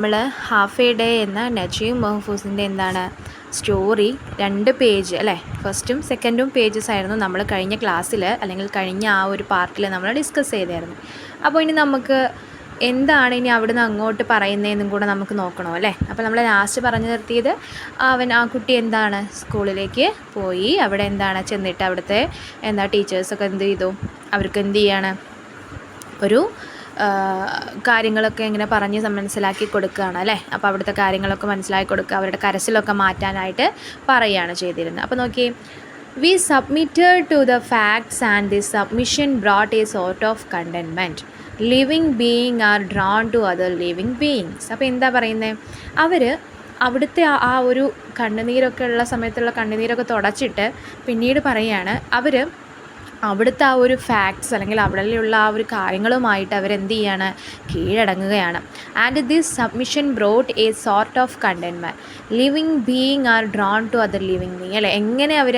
നമ്മൾ half a day എന്ന Najeem മഹ്ഫൂസിൻ്റെ story 2 page അല്ലേ, ഫസ്റ്റും സെക്കൻഡും പേജസ് ആയിരുന്നു നമ്മൾ കഴിഞ്ഞ ക്ലാസ്സിൽ അല്ലെങ്കിൽ കഴിഞ്ഞ ആ ഒരു പാർട്ടിൽ നമ്മൾ ഡിസ്കസ് ചെയ്തായിരുന്നു. അപ്പോൾ ഇനി നമുക്ക് എന്താണ് ഇനി അവിടുന്ന് അങ്ങോട്ട് പറയുന്നതെന്നും കൂടെ നമുക്ക് നോക്കണോ അല്ലേ. അപ്പോൾ നമ്മൾ ലാസ്റ്റ് പറഞ്ഞു നിർത്തിയത് ആ കുട്ടി സ്കൂളിലേക്ക് പോയി, അവിടെ ചെന്നിട്ട് അവിടുത്തെ ടീച്ചേഴ്സൊക്കെ എന്ത് ചെയ്തു, അവർക്ക് എന്ത് ചെയ്യാണ്, ഒരു കാര്യങ്ങളൊക്കെ ഇങ്ങനെ പറഞ്ഞ് മനസ്സിലാക്കി കൊടുക്കുകയാണ് അല്ലേ. അപ്പോൾ അവിടുത്തെ കാര്യങ്ങളൊക്കെ മനസ്സിലാക്കി കൊടുക്കുക, അവരുടെ കരച്ചിലൊക്കെ മാറ്റാനായിട്ട് പറയുകയാണ് ചെയ്തിരുന്നത്. അപ്പോൾ നോക്കി, we submitted to the facts and the submission brought a sort of contentment. Living being are drawn to other living beings. അപ്പോൾ എന്താ പറയുന്നത്, അവർ അവിടുത്തെ ആ ഒരു കണ്ണുനീരൊക്കെ ഉള്ള സമയത്തുള്ള കണ്ണുനീരൊക്കെ തുടച്ചിട്ട് പിന്നീട് പറയുകയാണ്, അവർ അവിടുത്തെ ആ ഒരു ഫാക്ട്സ് അല്ലെങ്കിൽ അവിടെയുള്ള ആ ഒരു കാര്യങ്ങളുമായിട്ട് അവരെന്ത് ചെയ്യാണ്, കീഴടങ്ങുകയാണ്. And this submission brought a sort of contentment. Living being are drawn to other living being അല്ലേ. എങ്ങനെ അവർ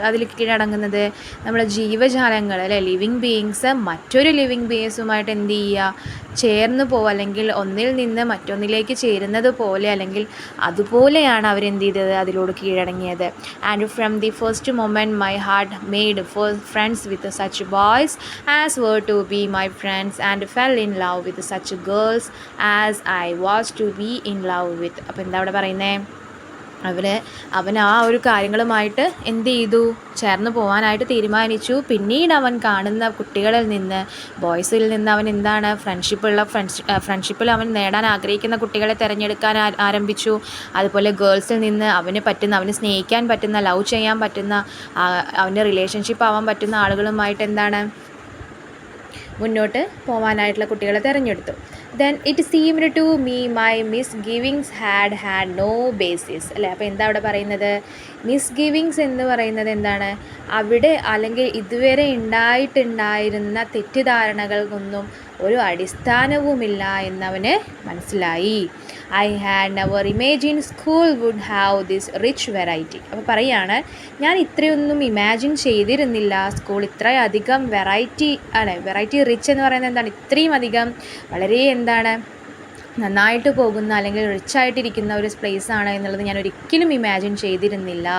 അതിൽ കീഴടങ്ങുന്നത്, നമ്മുടെ ജീവജാലങ്ങൾ അല്ലേ, ലിവിങ് ബീയിങ്സ് മറ്റൊരു ലിവിങ് ബീയിങ്സുമായിട്ട് എന്ത് ചെയ്യുക, ചേർന്ന് പോവുക, അല്ലെങ്കിൽ ഒന്നിൽ നിന്ന് മറ്റൊന്നിലേക്ക് ചേരുന്നത് പോലെ അല്ലെങ്കിൽ അതുപോലെയാണ് അവരെന്ത് ചെയ്തത്, അതിലോട് കീഴടങ്ങിയത്. And from the first moment my heart made friends with such boys as were to be my friends and fell in love with such girls as I was to be in love with. അപ്പോൾ എന്താ അവിടെ പറയുന്നത്, അവൻ ആ ഒരു കാര്യങ്ങളുമായിട്ട് എന്ത് ചെയ്തു, ചേർന്ന് പോകാനായിട്ട് തീരുമാനിച്ചു. പിന്നീട് അവൻ കാണുന്ന കുട്ടികളിൽ നിന്ന്, ബോയ്സിൽ നിന്ന് അവൻ ഫ്രണ്ട്ഷിപ്പിൽ അവൻ നേടാൻ ആഗ്രഹിക്കുന്ന കുട്ടികളെ തിരഞ്ഞെടുക്കാൻ ആരംഭിച്ചു. അതുപോലെ ഗേൾസിൽ നിന്ന് അവന് സ്നേഹിക്കാൻ പറ്റുന്ന, ലവ് ചെയ്യാൻ പറ്റുന്ന, അവൻ്റെ റിലേഷൻഷിപ്പ് ആവാൻ പറ്റുന്ന ആളുകളുമായിട്ട് മുന്നോട്ട് പോകാനായിട്ടുള്ള കുട്ടികളെ തിരഞ്ഞെടുത്തു. Then it seemed to me my misgivings had no basis അല്ലേ. അപ്പോൾ എന്താ അവിടെ പറയുന്നത്, മിസ്ഗിവിങ്സ് എന്ന് പറയുന്നത് എന്താണ്, അവിടെ അല്ലെങ്കിൽ ഇതുവരെ ഉണ്ടായിരുന്ന തെറ്റിദ്ധാരണകൾക്കൊന്നും ഒരു അടിസ്ഥാനവുമില്ല എന്നവന് മനസ്സിലായി. I had never imagine school would have this rich variety. അപ്പോൾ പറയാണ്, ഞാൻ ഇത്രയൊന്നും ഇമാജിൻ ചെയ്തിരുന്നില്ല സ്കൂൾ ഇത്രയധികം വെറൈറ്റി റിച്ച് എന്ന് പറയുന്നത് എന്താണ്, ഇത്രയും അധികം വളരെ നന്നായിട്ട് പോകുന്ന അല്ലെങ്കിൽ റിച്ചായിട്ടിരിക്കുന്ന ഒരു പ്ലേസാണ് എന്നുള്ളത് ഞാൻ ഒരിക്കലും ഇമാജിൻ ചെയ്തിരുന്നില്ല.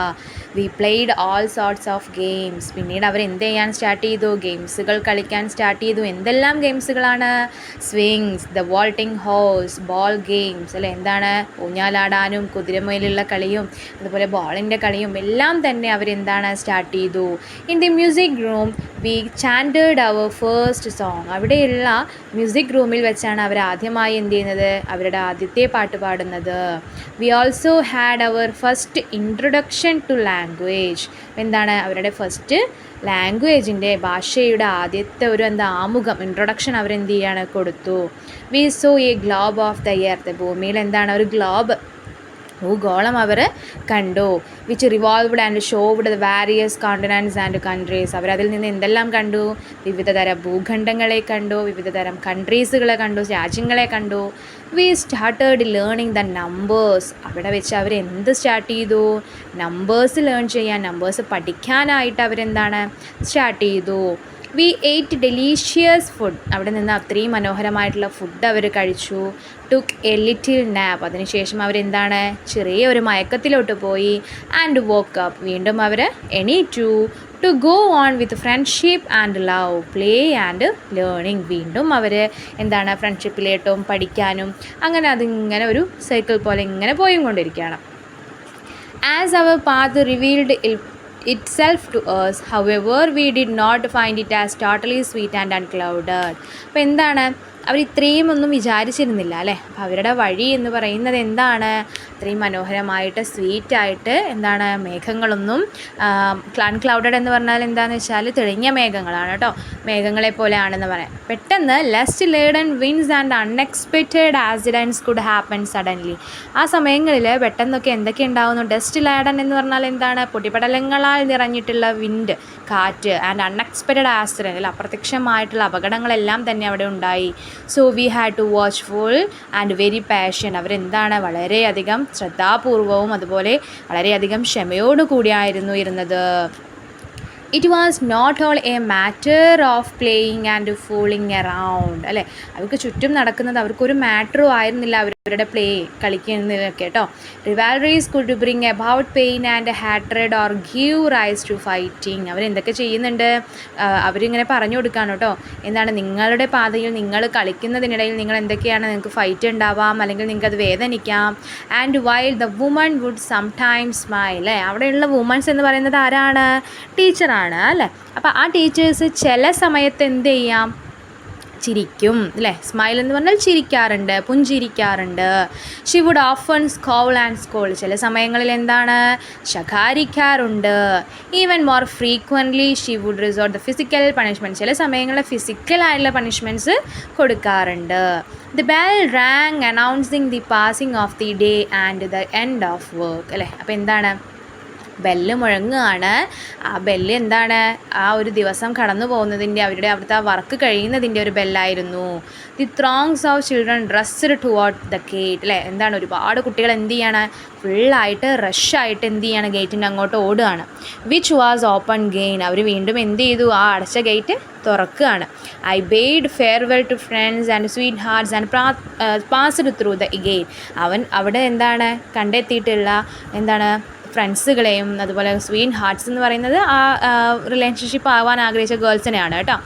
We played all sorts of games. പിന്നീട് അവർ എന്ത് ചെയ്യാൻ സ്റ്റാർട്ട് ചെയ്തു, ഗെയിംസുകൾ കളിക്കാൻ സ്റ്റാർട്ട് ചെയ്തു. എന്തെല്ലാം ഗെയിംസുകളാണ്, swings, the vaulting horse, ball games അല്ലേ, ഊഞ്ഞാലാടാനും കുതിരമേലുള്ള കളിയും അതുപോലെ ബോളിൻ്റെ കളിയും എല്ലാം തന്നെ സ്റ്റാർട്ട് ചെയ്തു. In the music room we chanted our first song. അവിടെയുള്ള മ്യൂസിക് റൂമിൽ വെച്ചാണ് അവർ ആദ്യമായി എന്ത് ചെയ്യുന്നത്, അവരുടെ ആദ്യത്തെ പാട്ട് പാടുന്നത്. We also had our first introduction to language. അവരുടെ ഫസ്റ്റ് ലാംഗ്വേജിൻ്റെ ഭാഷയുടെ ആദ്യത്തെ ഒരു ആമുഖം, ഇൻട്രൊഡക്ഷൻ അവരെന്ത് ചെയ്യാണ്, കൊടുത്തു. We saw a globe of the earth. ഭൂമിയിൽ ഒരു ഗ്ലോബ്, ഭൂഗോളം അവർ കണ്ടു. Which revolved and showed the various continents and countries. അവരതിൽ നിന്ന് എന്തെല്ലാം കണ്ടു, വിവിധതരം ഭൂഖണ്ഡങ്ങളെ കണ്ടു, വിവിധതരം കൺട്രീസുകളെ കണ്ടു, രാജ്യങ്ങളെ കണ്ടു. We started learning the numbers. അവിടെ വെച്ച് അവരെന്ത് സ്റ്റാർട്ട് ചെയ്തു, നമ്പേഴ്സ് ലേൺ ചെയ്യാൻ, നമ്പേഴ്സ് പഠിക്കാനായിട്ട് സ്റ്റാർട്ട് ചെയ്തു. We ate delicious food. അവിടെ നിന്ന് അത്രയും മനോഹരമായിട്ടുള്ള ഫുഡ് അവർ കഴിച്ചു. Took a little nap. അതിനുശേഷം ചെറിയ ഒരു മയക്കത്തിലോട്ട് പോയി. And woke up. വീണ്ടും അവർ എണീറ്റു. To go on with friendship and love, play and learning. വീണ്ടും അവർ ഫ്രണ്ട്ഷിപ്പിലേട്ടും പഠിക്കാനും അതിങ്ങനെ ഒരു സൈക്കിൾ പോലെ ഇങ്ങനെ പോയിക്കൊണ്ടിരിക്കുകയാണ്. As our path revealed itself to us, however we did not find it as totally sweet and unclouded. അപ്പോൾ അവർ ഇത്രയും ഒന്നും വിചാരിച്ചിരുന്നില്ല അല്ലേ. അപ്പോൾ അവരുടെ വഴി എന്ന് പറയുന്നത് അത്രയും മനോഹരമായിട്ട് സ്വീറ്റായിട്ട് മേഘങ്ങളൊന്നും അൺക്ലൗഡഡ് എന്ന് പറഞ്ഞാൽ എന്താണെന്ന് വെച്ചാൽ തെളിഞ്ഞ മേഘങ്ങളാണ് കേട്ടോ, മേഘങ്ങളെ പോലെയാണെന്ന് പറയാം. പെട്ടെന്ന് dust laden winds and unexpected accidents could happen suddenly. ആ സമയങ്ങളിൽ പെട്ടെന്നൊക്കെ എന്തൊക്കെ ഉണ്ടാകുന്നു, ഡസ്റ്റ് ലേഡൻ എന്ന് പറഞ്ഞാൽ പൊടിപടലങ്ങളാൽ നിറഞ്ഞിട്ടുള്ള വിൻഡ്, കാറ്റ്, ആൻഡ് അൺഎക്സ്പെക്റ്റഡ് ആക്സിഡൻറ്റ് അപ്രത്യക്ഷമായിട്ടുള്ള അപകടങ്ങളെല്ലാം തന്നെ അവിടെ ഉണ്ടായി. So we had to watchful and very passion. വളരെയധികം ശ്രദ്ധാപൂർവവും അതുപോലെ വളരെയധികം ക്ഷമയോടു കൂടിയായിരുന്നു ഇരുന്നത്. It was not all a matter of playing and fooling around, അല്ലേ? അവർക്ക് ചുറ്റും നടക്കുന്നത് അവർക്കൊരു മാറ്ററും ആയിരുന്നില്ല അവരുടെ പ്ലേ കളിക്കുന്നതൊക്കെ കേട്ടോ. Rivalries could bring about pain and hatred or give rise to fighting. അവരെന്തൊക്കെ ചെയ്യുന്നുണ്ട്? അവരിങ്ങനെ പറഞ്ഞു കൊടുക്കുകയാണ് കേട്ടോ. എന്താണ്, നിങ്ങളുടെ പാതയിൽ നിങ്ങൾ കളിക്കുന്നതിനിടയിൽ നിങ്ങൾ എന്തൊക്കെയാണ്, നിങ്ങൾക്ക് ഫൈറ്റ് ഉണ്ടാവാം, അല്ലെങ്കിൽ നിങ്ങൾക്ക് അത് വേദനിക്കാം. And while the woman would sometimes smile, അല്ലേ? അവിടെയുള്ള വുമൺസ് എന്ന് പറയുന്നത് ആരാണ്? ടീച്ചറാണ്, അല്ലേ? അപ്പോൾ ആ ടീച്ചേഴ്സ് ചില സമയത്ത് എന്ത് ചെയ്യാം? ചിരിക്കും, അല്ലേ? സ്മൈൽ എന്ന് പറഞ്ഞാൽ ചിരിക്കാറുണ്ട്, പുഞ്ചിരിക്കാറുണ്ട്. She would often scold and scold, ചില സമയങ്ങളിൽ എന്താണ്? ശകാരിക്കാറുണ്ട്. Even more frequently she would resort the physical punishment, ചില സമയങ്ങളിൽ ഫിസിക്കലായിട്ടുള്ള പണിഷ്മെൻറ്റ്സ് കൊടുക്കാറുണ്ട്. The bell rang announcing the passing of the day and the end of work, അല്ലേ? അപ്പോൾ എന്താണ്? ബെല്ല് മുഴങ്ങുകയാണ്. ആ ബെല്ല് എന്താണ്? ആ ഒരു ദിവസം കടന്നു പോകുന്നതിൻ്റെ, അവരുടെ അവിടുത്തെ ആ വർക്ക് കഴിയുന്നതിൻ്റെ ഒരു ബെല്ലായിരുന്നു. The throngs of children dressed toward the gate, അല്ലേ? എന്താണ്, ഒരുപാട് കുട്ടികൾ എന്ത് ചെയ്യാണ്? ഫുള്ളായിട്ട് റഷായിട്ട് എന്ത് ചെയ്യാണ്? ഗേറ്റിൻ്റെ അങ്ങോട്ട് ഓടുകയാണ്. വിച്ച് വാസ് ഓപ്പൺ ഗെയിൻ, അവർ വീണ്ടും എന്ത് ചെയ്തു? ആ അടച്ച ഗേറ്റ് തുറക്കുകയാണ്. I bade farewell to friends and sweethearts and passed through the gate, അവൻ അവിടെ എന്താണ് കണ്ടെത്തിയിട്ടുള്ള എന്താണ്? ഫ്രണ്ട്സുകളെയും അതുപോലെ സ്വീറ്റ് ഹാർട്ട്സ് എന്ന് പറയുന്നത് ആ റിലേഷൻഷിപ്പ് ആവാൻ ആഗ്രഹിച്ച ഗേൾസിനെയാണ് കേട്ടോ.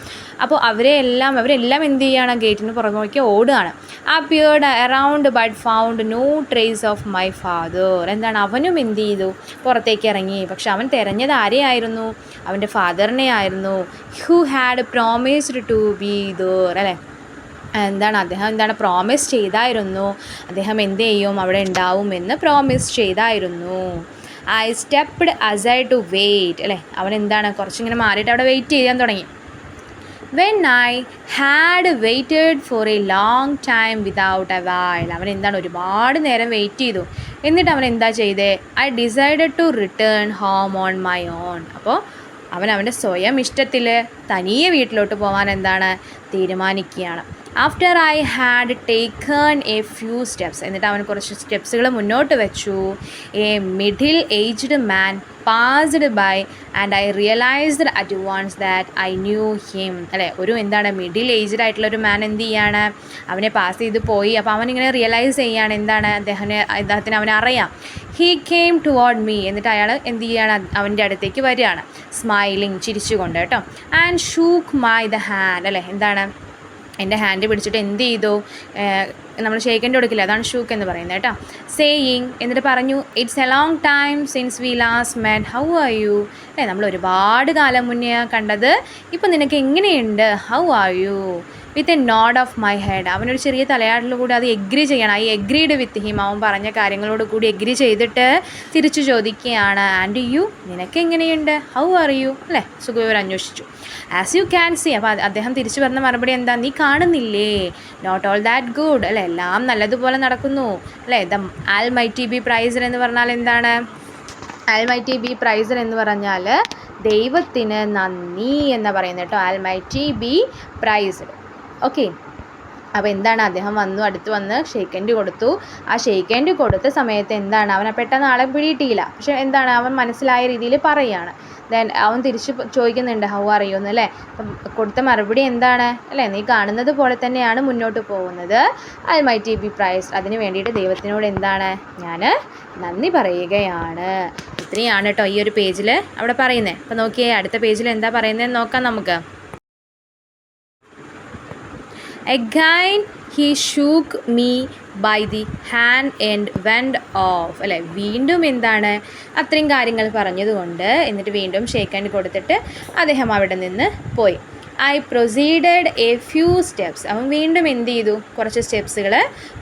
അപ്പോൾ അവരെല്ലാം എന്ത് ചെയ്യുകയാണ്? ഗേറ്റിന് പുറമേക്ക് ഓടുകയാണ്. Appeared around but found no trace of my father, എന്താണ്? അവനും എന്ത് ചെയ്തു? പുറത്തേക്ക് ഇറങ്ങി. പക്ഷെ അവൻ തിരഞ്ഞത് ആരെയായിരുന്നു? അവൻ്റെ ഫാദറിനെ ആയിരുന്നു. Who had promised to be there, അല്ലേ? എന്താണ്, അദ്ദേഹം എന്താണ് പ്രോമിസ് ചെയ്തായിരുന്നു, അദ്ദേഹം എന്ത് ചെയ്യും? അവിടെ ഉണ്ടാവുമെന്ന് പ്രോമിസ് ചെയ്തായിരുന്നു. I stepped aside to wait, അല്ലേ? അവൻ എന്താണ് കുറച്ചിങ്ങനെ മാറിയിട്ട് അവിടെ വെയിറ്റ് ചെയ്യാൻ തുടങ്ങി. When I had waited for a long time without a while, അവൻ എന്താണ് ഒരുപാട് നേരം വെയിറ്റ് ചെയ്തു. എന്നിട്ട് അവൻ എന്താ ചെയ്തേ? I decided to return home on my own, അപ്പോൾ അവൻ്റെ സ്വയം ഇഷ്ടത്തിൽ തനിയെ വീട്ടിലോട്ട് പോകാൻ എന്താണ് തീരുമാനിക്കുകയാണ്. After I had taken a few steps, എന്നിട്ട് അവൻ കുറച്ച് സ്റ്റെപ്സുകൾ മുന്നോട്ട് വെച്ചു. A middle aged man passed by and I realised at once that I knew him, അല്ലേ? ഒരു എന്താണ് മിഡിൽ ഏജ്ഡ് ആയിട്ടുള്ള ഒരു മാൻ എന്ത് ചെയ്യാണ്? അവനെ പാസ് ചെയ്ത് പോയി. അപ്പോൾ അവനിങ്ങനെ റിയലൈസ് ചെയ്യാണ് എന്താണ്? അദ്ദേഹത്തിന് അവനെ അറിയാം. ഹീ കെയിം ടുവേർഡ് മീ, എന്നിട്ട് അയാൾ എന്ത് ചെയ്യാണ്? അവൻ്റെ അടുത്തേക്ക് വരികയാണ്, സ്മൈലിങ്, ചിരിച്ചുകൊണ്ട് കേട്ടോ. And shook my the hand, അല്ലേ? എന്താണ്? എൻ്റെ ഹാൻഡ് പിടിച്ചിട്ട് എന്ത് ചെയ്തു? നമ്മൾ ഷേക്കൻ്റെ കൊടുക്കില്ല, അതാണ് ഷൂക്ക് എന്ന് പറയുന്നത് കേട്ടോ. സേയിങ്, എന്നിട്ട് പറഞ്ഞു, it's A long time since we last met, how are you, അല്ലേ? നമ്മൾ ഒരുപാട് കാലം മുന്നേ കണ്ടത്, ഇപ്പം നിനക്ക് എങ്ങനെയുണ്ട്? How are you? With a node of my head, അവനൊരു ചെറിയ തലയാട്ടിൽ കൂടി അത് എഗ്രി ചെയ്യണം. ഐ എഗ്രീഡ് വിത്ത് ഹിം, അവൻ പറഞ്ഞ കാര്യങ്ങളോട് കൂടി എഗ്രി ചെയ്തിട്ട് തിരിച്ചു ചോദിക്കുകയാണ്, ആൻഡ് യു, നിനക്ക് എങ്ങനെയുണ്ട്? ഹൗ ആർ യു, അല്ലേ? സുഖവിവരം അന്വേഷിച്ചു. ആസ് യു ക്യാൻ സി, അപ്പോൾ അദ്ദേഹം തിരിച്ചു പറഞ്ഞ മറുപടി എന്താ? നീ കാണുന്നില്ലേ? നോട്ട് ഓൾ ദാറ്റ് ഗുഡ്, അല്ലേ? എല്ലാം നല്ലതുപോലെ നടക്കുന്നു, അല്ലേ? ദ ആൽമൈറ്റി ബി പ്രൈസർ എന്ന് പറഞ്ഞാൽ എന്താണ്? ആൽമൈറ്റി ബി പ്രൈസർ എന്ന് പറഞ്ഞാൽ ദൈവത്തിന് നന്ദി എന്ന് പറയുന്നത് കേട്ടോ. ആൽമൈറ്റി ബി പ്രൈസർ. ഓക്കെ, അപ്പോൾ എന്താണ്? അദ്ദേഹം അടുത്ത് വന്ന് ഷേക്ക് ഹാൻഡ് കൊടുത്തു. ആ ഷേക്ക് ഹാൻഡ് കൊടുത്ത സമയത്ത് എന്താണ്? അവനെ പെട്ടെന്ന് ആളെ പിടിയിട്ടില്ല. പക്ഷെ എന്താണ്? അവൻ മനസ്സിലായ രീതിയിൽ പറയുകയാണ്. ദെൻ അവൻ തിരിച്ച് ചോദിക്കുന്നുണ്ട്, ഹൗ ആർ യു എന്നല്ലേ? അപ്പം കൊടുത്ത മറുപടി എന്താണ്? അല്ലേ? നീ കാണുന്നത് പോലെ തന്നെയാണ് മുന്നോട്ട് പോകുന്നത്. ആൽമൈറ്റി ബി പ്രൈസ്, അതിന് വേണ്ടിയിട്ട് ദൈവത്തിനോട് എന്താണ്? ഞാൻ നന്ദി പറയുകയാണ്. ഇത്രയാണ് കേട്ടോ ഈ ഒരു പേജിൽ അവിടെ പറയുന്നത്. അപ്പോൾ നോക്കിയേ, അടുത്ത പേജിൽ എന്താ പറയുന്നതെന്ന് നോക്കാം നമുക്ക്. Again he shook me by the hand and went off, അല്ലേ? വീണ്ടും എന്താണ്? അത്രയും കാര്യങ്ങൾ പറഞ്ഞതുകൊണ്ട് എന്നിട്ട് വീണ്ടും ഷേക്ക് ഹാൻഡ് കൊടുത്തിട്ട് അദ്ദേഹം അവിടെ നിന്ന് പോയി. I proceeded a few steps, അവൻ വീണ്ടും എന്ത് ചെയ്തു? കുറച്ച് സ്റ്റെപ്സുകൾ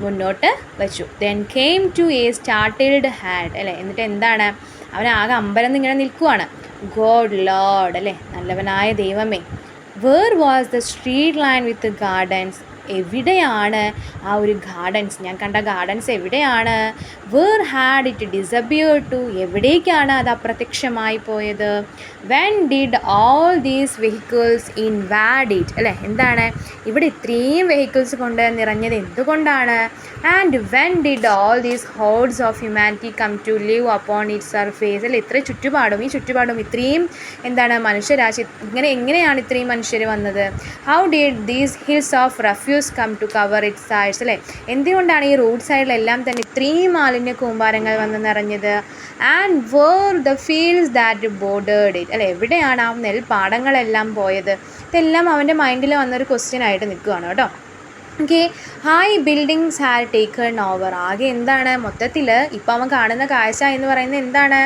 മുന്നോട്ട് വെച്ചു. Then came to a startled halt, അല്ലേ? എന്നിട്ട് എന്താണ്? അവൻ ആകെ അമ്പരന്ന് ഇങ്ങനെ നിൽക്കുവാണ്. ഗോഡ് ലോർഡ്, അല്ലേ? നല്ലവനായ ദൈവമേ. Where was the street line with gardens, എവിടെയാണ് ആ ഒരു ഗാർഡൻസ്, ഞാൻ കണ്ട ഗാർഡൻസ് എവിടെയാണ്? Where had it disappeared to, എവിടേക്കാണ് അത് അപ്രത്യക്ഷമായി പോയത്? When did all these vehicles invade it, അല്ലേ എന്താണ് ഇവിടെ ഇത്രയും വെഹിക്കിൾസ് കൊണ്ട് നിറഞ്ഞത് എന്തുകൊണ്ടാണ്? And when did all these hordes of humanity come to live upon it surface, അല്ലേ ഇത്ര ചുറ്റുപാടും ഇത്രയും എന്താണ് മനുഷ്യരാശി എങ്ങനെയാണ് ഇത്രയും മനുഷ്യർ വന്നത്? How did these hills of refuse come to cover it sides, അല്ലേ എന്തുകൊണ്ടാണ് ഈ റോഡ് സൈഡിലെല്ലാം തന്നെ ഇത്രയും മാലിന്യ കൂമ്പാരങ്ങൾ വന്ന് നിറഞ്ഞത്? And where the fields that bordered it, അല്ലേ എവിടെയാണ് ആ നെൽപ്പാടങ്ങളെല്ലാം പോയത്? ഇതെല്ലാം അവൻ്റെ മൈൻഡിൽ വന്നൊരു ക്വസ്റ്റ്യൻ ആയിട്ട് നിൽക്കുകയാണ് കേട്ടോ. Okay, high buildings had taken over, ആകെ എന്താണ് മൊത്തത്തിൽ ഇപ്പം അവൻ കാണുന്ന കാഴ്ച എന്ന് പറയുന്നത് എന്താണ്?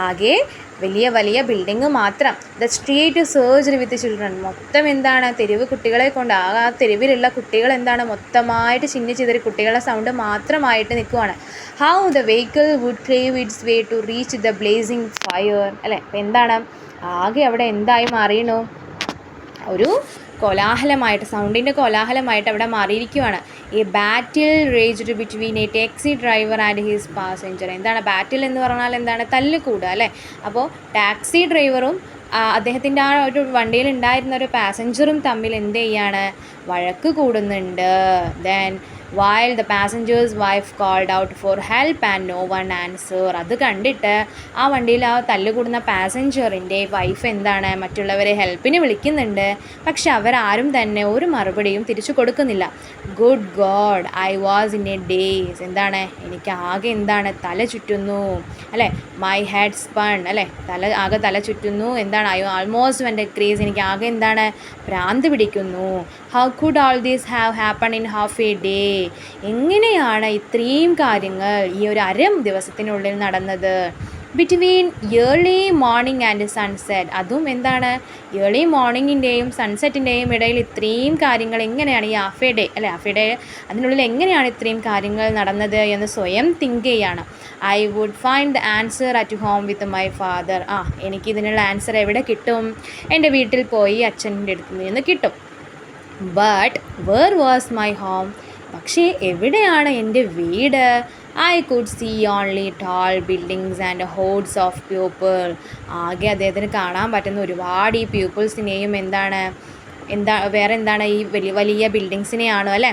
ആകെ വലിയ വലിയ ബിൽഡിങ് മാത്രം. ദ സ്ട്രീറ്റ് സർജ്ഡ് വിത്ത് ചിൽഡ്രൻ, മൊത്തം എന്താണ് തെരുവ് കുട്ടികളെ കൊണ്ട്, ആ തെരുവിലുള്ള കുട്ടികൾ എന്താണ് മൊത്തമായിട്ട് ചിന്നിച്ചിതറി കുട്ടികളുടെ സൗണ്ട് മാത്രമായിട്ട് നിൽക്കുവാണ്. How the vehicle would crave its way to reach the blazing fire, അല്ലേ അപ്പം എന്താണ് ആകെ അവിടെ എന്തായി മാറിയണു? ഒരു കോലാഹലമായിട്ട്, സൗണ്ടിൻ്റെ കോലാഹലമായിട്ട് അവിടെ മാറിയിരിക്കുകയാണ്. A battle raged between a taxi driver and his passenger, എന്താണ് ബാറ്റിൽ എന്ന് പറഞ്ഞാൽ എന്താണ് തല്ലുകൂടുക, അല്ലേ അപ്പോൾ ടാക്സി ഡ്രൈവറും അദ്ദേഹത്തിൻ്റെ ആ ഒരു വണ്ടിയിൽ ഉണ്ടായിരുന്ന ഒരു പാസഞ്ചറും തമ്മിൽ എന്ത് ചെയ്യാണ്? വഴക്ക് കൂടുന്നുണ്ട്. Then while the passenger's wife called out for help and no one answered, അത് കണ്ടിട്ട് ആ വണ്ടിയിൽ ആ തല്ലുകൂടുന്ന പാസഞ്ചറിൻ്റെ വൈഫ് എന്താണ് മറ്റുള്ളവരെ ഹെൽപ്പിന് വിളിക്കുന്നുണ്ട്, പക്ഷെ അവരാരും തന്നെ ഒരു മറുപടിയും തിരിച്ചു കൊടുക്കുന്നില്ല. Good God, I was in A days, എന്താണ് എനിക്ക് ആകെ എന്താണ് തല ചുറ്റുന്നു, അല്ലേ മൈ ഹെഡ് സ്പൺ, അല്ലേ ആകെ തല ചുറ്റുന്നു, എന്താണ് ഐ ആൾമോസ്റ്റ് വെൻ്റ് ക്രേസ്, എനിക്ക് ആകെ എന്താണ് ഭ്രാന്ത് പിടിക്കുന്നു. How could all these have happen in half a day, എങ്ങനെയാണ് ഇത്രയും കാര്യങ്ങൾ ഈ ഒരു ദിവസത്തിനുള്ളിൽ നടന്നത്? Between early morning and sunset, അതും എന്താണ് ഏർലി മോർണിംഗിൻ്റെയും സൺസെറ്റിൻ്റെയും ഇടയിൽ ഇത്രയും കാര്യങ്ങൾ എങ്ങനെയാണ് ഈ ഹാഫ് എ ഡേ, അല്ലേ ഹാഫ് എ ഡേ അതിനുള്ളിൽ എങ്ങനെയാണ് ഇത്രയും കാര്യങ്ങൾ നടന്നത് എന്ന് സ്വയം തിങ്ക് ചെയ്യാണ്. I would find the answer at home with my father, എനിക്കിതിനുള്ള ആൻസർ എവിടെ കിട്ടും? എൻ്റെ വീട്ടിൽ പോയി അച്ഛൻ്റെ അടുത്ത് നിന്ന് കിട്ടും. But where was my home, പക്ഷേ എവിടെയാണ് എൻ്റെ വീട്? I could see only tall buildings and hordes of people, ആകെ അദ്ദേഹത്തിന് കാണാൻ പറ്റുന്ന ഒരുപാട് ഈ പീപ്പിൾസിനെയും വേറെ എന്താണ് ഈ വലിയ വലിയ ബിൽഡിങ്സിനെയാണോ, അല്ലേ.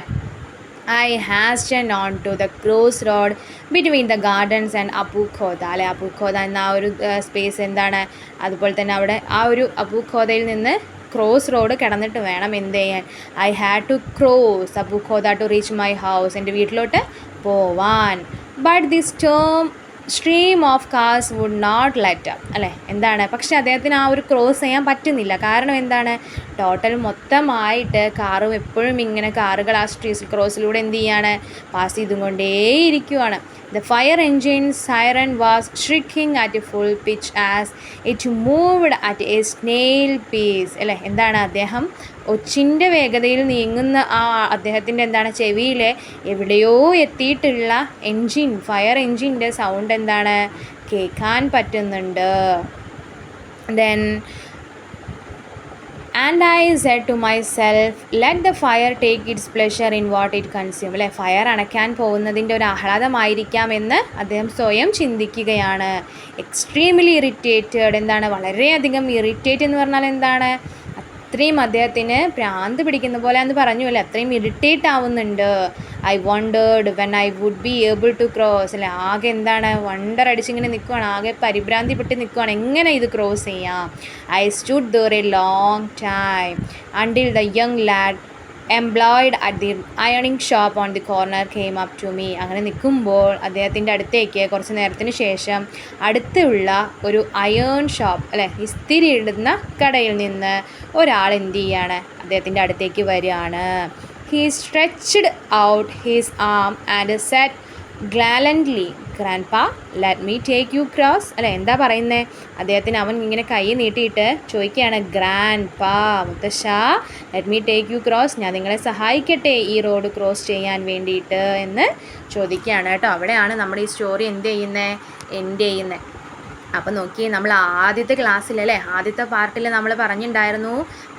I hastened on to the cross road between the gardens and Abu Khoda, അല്ലെ അബുഖോദ എന്ന ആ ഒരു സ്പേസ് എന്താണ്, അതുപോലെ തന്നെ അവിടെ ആ ഒരു അബുഖോദയിൽ നിന്ന് ക്രോസ് റോഡ് കിടന്നിട്ട് വേണം എന്ത് ചെയ്യാൻ? I had to cross Abu Khoda to reach my house, എൻ്റെ വീട്ടിലോട്ട് പോവാൻ. But this stream of cars would not let up, അല്ലേ എന്താണ് പക്ഷെ അദ്ദേഹത്തിന് ആ ഒരു ക്രോസ് ചെയ്യാൻ പറ്റുന്നില്ല. കാരണം എന്താണ്, ടോട്ടൽ മൊത്തമായിട്ട് കാറും എപ്പോഴും ഇങ്ങനെ കാറുകൾ ആ സ്ട്രീറ്റ് ക്രോസിലൂടെ എന്ത് ചെയ്യാണ്, pass ചെയ്തുകൊണ്ടേയിരിക്കുവാണ്. The fire engine's siren was shrieking at a full pitch as it moved at a snail pace, അല്ലേ എന്താണ് അദ്ദേഹം ഒച്ചിൻ്റെ വേഗതയിൽ നീങ്ങുന്ന ആ അദ്ദേഹത്തിൻ്റെ എന്താണ് ചെവിയിലെ എവിടെയോ എത്തിയിട്ടുള്ള ഫയർ എൻജിൻ്റെ സൗണ്ട് എന്താണ് കേൾക്കാൻ പറ്റുന്നുണ്ട്. Then and I said to myself let the fire take its pleasure in what it consume, അല്ലേ ഫയർ അണയ്ക്കാൻ പോകുന്നതിൻ്റെ ഒരു ആഹ്ലാദമായിരിക്കാമെന്ന് അദ്ദേഹം സ്വയം ചിന്തിക്കുകയാണ്. എക്സ്ട്രീംലി ഇറിറ്റേറ്റഡ്, എന്താണ് വളരെയധികം ഇറിറ്റേറ്റ് എന്ന് പറഞ്ഞാൽ എന്താണ്, അത്രയും അദ്ദേഹത്തിന് ഭ്രാന്ത് പിടിക്കുന്ന പോലെ എന്ന് പറഞ്ഞു അല്ലേ, അത്രയും ഇറിറ്റേറ്റ് ആവുന്നുണ്ട്. I wondered when I would be able to cross, അല്ലേ ആകെ എന്താണ് വണ്ടർ അടിച്ചിങ്ങനെ നിൽക്കുവാണ്, ആകെ പരിഭ്രാന്തിപ്പെട്ട് നിൽക്കുവാണ്, എങ്ങനെ ഇത് ക്രോസ് ചെയ്യാം. I stood there a long time until the young lad employed at the അയണിങ് shop on the corner came up to me. അങ്ങനെ നിൽക്കുമ്പോൾ അദ്ദേഹത്തിൻ്റെ അടുത്തേക്ക് കുറച്ച് നേരത്തിന് ശേഷം അടുത്തുള്ള ഒരു അയേൺ ഷോപ്പ്, അല്ലേ ഇസ്തിരി ഇടുന്ന കടയിൽ നിന്ന് ഒരാൾ എന്ത് ചെയ്യാണ്, അദ്ദേഹത്തിൻ്റെ അടുത്തേക്ക് വരികയാണ്. He stretched out his arm and said gallantly grandpa let me take you cross, അല്ലേ എന്താ പറയുന്നത്, അദ്ദേഹത്തിന് അവൻ ഇങ്ങനെ കൈ നീട്ടിയിട്ട് ചോദിക്കുകയാണ്, ഗ്രാൻഡ്പാ മുത്തശ്ശ let me take you cross, ഞാൻ നിങ്ങളെ സഹായിക്കട്ടെ ഈ റോഡ് ക്രോസ് ചെയ്യാൻ വേണ്ടിയിട്ട് എന്ന് ചോദിക്കുകയാണ് കേട്ടോ. അവിടെയാണ് നമ്മുടെ ഈ സ്റ്റോറി എന്ത് ചെയ്യുന്നത്, എൻഡ് ചെയ്യുന്നത്. അപ്പോൾ നോക്കിയേ, നമ്മൾ ആദ്യത്തെ ക്ലാസ്സിൽ അല്ലേ, ആദ്യത്തെ പാർട്ടിൽ നമ്മൾ പറഞ്ഞിട്ടുണ്ടായിരുന്നു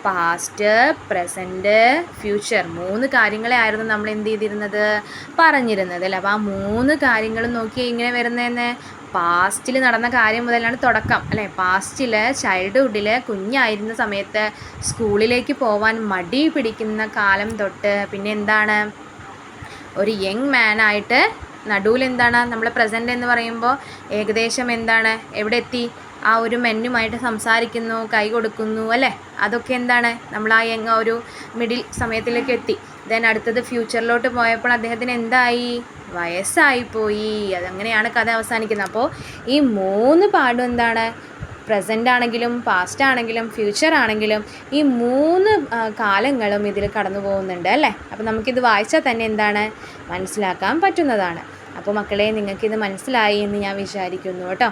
പാസ്റ്റ്, പ്രസൻറ്റ്, ഫ്യൂച്ചർ 3 കാര്യങ്ങളെ ആയിരുന്നു നമ്മൾ എന്ത് ചെയ്തിരുന്നത്, പറഞ്ഞിരുന്നത് അല്ലേ. അപ്പോൾ ആ 3 കാര്യങ്ങളും നോക്കിയാൽ ഇങ്ങനെ വരുന്നതെന്ന് പാസ്റ്റിൽ നടന്ന കാര്യം മുതലാണ് തുടക്കം അല്ലേ. പാസ്റ്റിൽ ചൈൽഡ്ഹുഡിൽ കുഞ്ഞായിരുന്ന സമയത്ത് സ്കൂളിലേക്ക് പോവാൻ മടി പിടിക്കുന്ന കാലം തൊട്ട് പിന്നെ എന്താണ് ഒരു യങ് മാനായിട്ട് നടുവിൽ എന്താണ് നമ്മൾ പ്രസൻറ്റ് എന്ന് പറയുമ്പോൾ ഏകദേശം എന്താണ് എവിടെ എത്തി, ആ ഒരു മെന്നുമായിട്ട് സംസാരിക്കുന്നു, കൈ കൊടുക്കുന്നു അല്ലേ. അതൊക്കെ എന്താണ് നമ്മൾ ആ യങ് ഒരു മിഡിൽ സമയത്തിലേക്ക് എത്തി. ദെൻ അടുത്തത് ഫ്യൂച്ചറിലോട്ട് പോയപ്പോൾ അദ്ദേഹത്തിന് എന്തായി, വയസ്സായിപ്പോയി. അതങ്ങനെയാണ് കഥ അവസാനിക്കുന്നത്. അപ്പോൾ ഈ 3 പാഠം എന്താണ്, പ്രസൻ്റ് ആണെങ്കിലും പാസ്റ്റ് ആണെങ്കിലും ഫ്യൂച്ചർ ആണെങ്കിലും ഈ 3 കാലങ്ങളും ഇതിൽ കടന്നു പോകുന്നുണ്ട് അല്ലേ. അപ്പോൾ നമുക്കിത് വായിച്ചാൽ തന്നെ എന്താണ് മനസ്സിലാക്കാൻ പറ്റുന്നതാണ്. അപ്പോൾ മക്കളെ, നിങ്ങൾക്കിത് മനസ്സിലായി എന്ന് ഞാൻ വിചാരിക്കുന്നു കേട്ടോ.